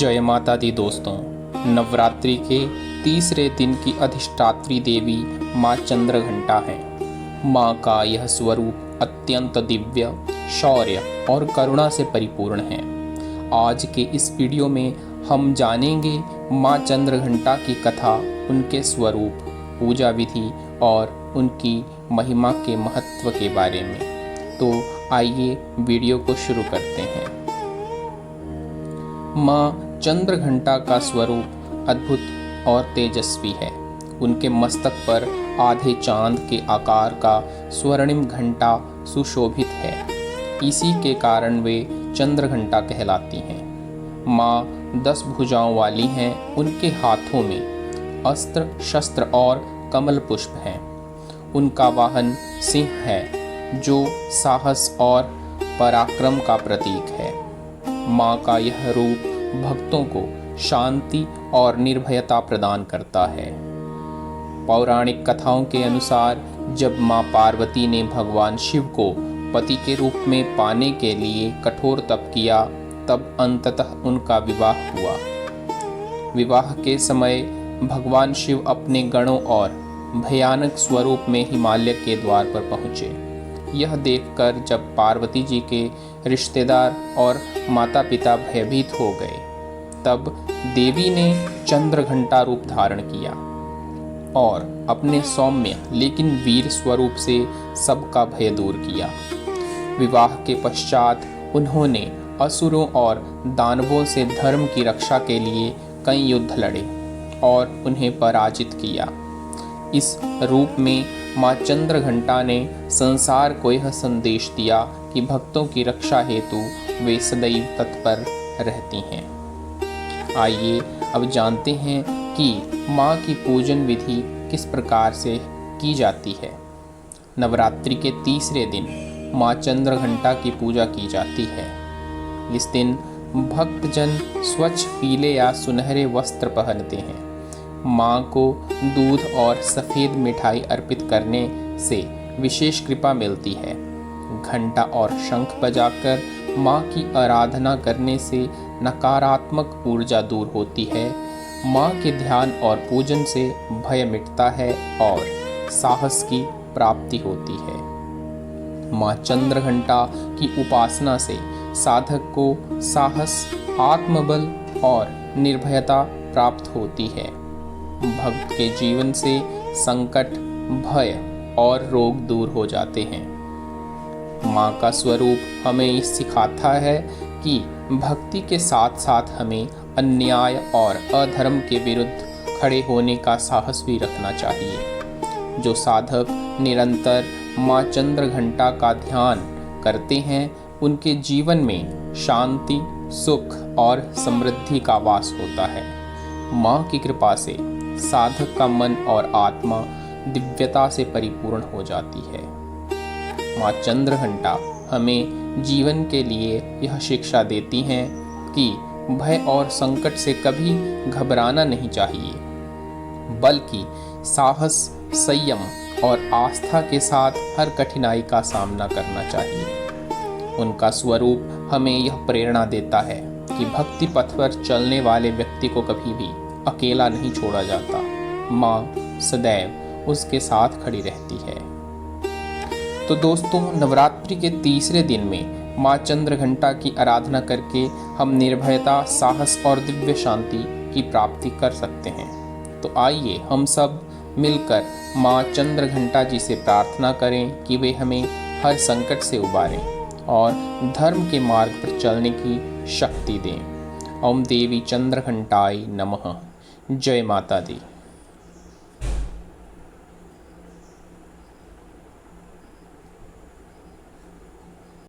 जय माता दी दोस्तों। नवरात्रि के तीसरे दिन की अधिष्ठात्री देवी माँ चंद्रघंटा है। माँ का यह स्वरूप अत्यंत दिव्य, शौर्य और करुणा से परिपूर्ण है। आज के इस वीडियो में हम जानेंगे माँ चंद्रघंटा की कथा, उनके स्वरूप, पूजा विधि और उनकी महिमा के महत्व के बारे में। तो आइए वीडियो को शुरू करते हैं। माँ चंद्रघंटा का स्वरूप अद्भुत और तेजस्वी है। उनके मस्तक पर आधे चांद के आकार का स्वर्णिम घंटा सुशोभित है। इसी के कारण वे चंद्रघंटा कहलाती हैं। माँ 10 भुजाओं वाली हैं। उनके हाथों में अस्त्र, शस्त्र और कमल पुष्प हैं। उनका वाहन सिंह है, जो साहस और पराक्रम का प्रतीक है। माँ का यह रूप भक्तों को शांति और निर्भयता प्रदान करता है। पौराणिक कथाओं के अनुसार जब माँ पार्वती ने भगवान शिव को पति के रूप में पाने के लिए कठोर तप किया, तब अंततः उनका विवाह हुआ। विवाह के समय भगवान शिव अपने गणों और भयानक स्वरूप में हिमालय के द्वार पर पहुँचे। यह देखकर जब पार्वती जी के रिश्तेदार और माता पिता भयभीत हो गए, तब देवी ने चंद्रघंटा रूप धारण किया और अपने सौम्य लेकिन वीर स्वरूप से सबका भय दूर किया। विवाह के पश्चात उन्होंने असुरों और दानवों से धर्म की रक्षा के लिए कई युद्ध लड़े और उन्हें पराजित किया। इस रूप में माँ चंद्रघंटा ने संसार को यह संदेश दिया कि भक्तों की रक्षा हेतु वे सदैव तत्पर रहती हैं। आइए अब जानते हैं कि माँ की पूजन विधि किस प्रकार से की जाती है। नवरात्रि के तीसरे दिन माँ चंद्रघंटा की पूजा की जाती है। इस दिन भक्तजन स्वच्छ पीले या सुनहरे वस्त्र पहनते हैं। माँ को दूध और सफ़ेद मिठाई अर्पित करने से विशेष कृपा मिलती है। घंटा और शंख बजाकर माँ की आराधना करने से नकारात्मक ऊर्जा दूर होती है। माँ के ध्यान और पूजन से भय मिटता है और साहस की प्राप्ति होती है। माँ चंद्रघंटा की उपासना से साधक को साहस, आत्मबल और निर्भयता प्राप्त होती है। भक्त के जीवन से संकट, भय और रोग दूर हो जाते हैं। माँ का स्वरूप हमें ये सिखाता है कि भक्ति के साथ साथ हमें अन्याय और अधर्म के विरुद्ध खड़े होने का साहस भी रखना चाहिए। जो साधक निरंतर माँ चंद्रघंटा का ध्यान करते हैं, उनके जीवन में शांति, सुख और समृद्धि का वास होता है। माँ की कृपा से साधक का मन और आत्मा दिव्यता से परिपूर्ण हो जाती है। माँ चंद्रघंटा हमें जीवन के लिए यह शिक्षा देती हैं कि भय और संकट से कभी घबराना नहीं चाहिए, बल्कि साहस, संयम और आस्था के साथ हर कठिनाई का सामना करना चाहिए। उनका स्वरूप हमें यह प्रेरणा देता है कि भक्ति पथ पर चलने वाले व्यक्ति को कभी भी अकेला नहीं छोड़ा जाता। माँ सदैव उसके साथ खड़ी रहती है। तो दोस्तों, नवरात्रि के तीसरे दिन में माँ चंद्रघंटा की आराधना करके हम निर्भयता, साहस और दिव्य शांति की प्राप्ति कर सकते हैं। तो आइए हम सब मिलकर माँ चंद्रघंटा जी से प्रार्थना करें कि वे हमें हर संकट से उबारें और धर्म के मार्ग पर चलने की शक्ति दें। ओम देवी चंद्रघंटाय नमः। जय माता दी।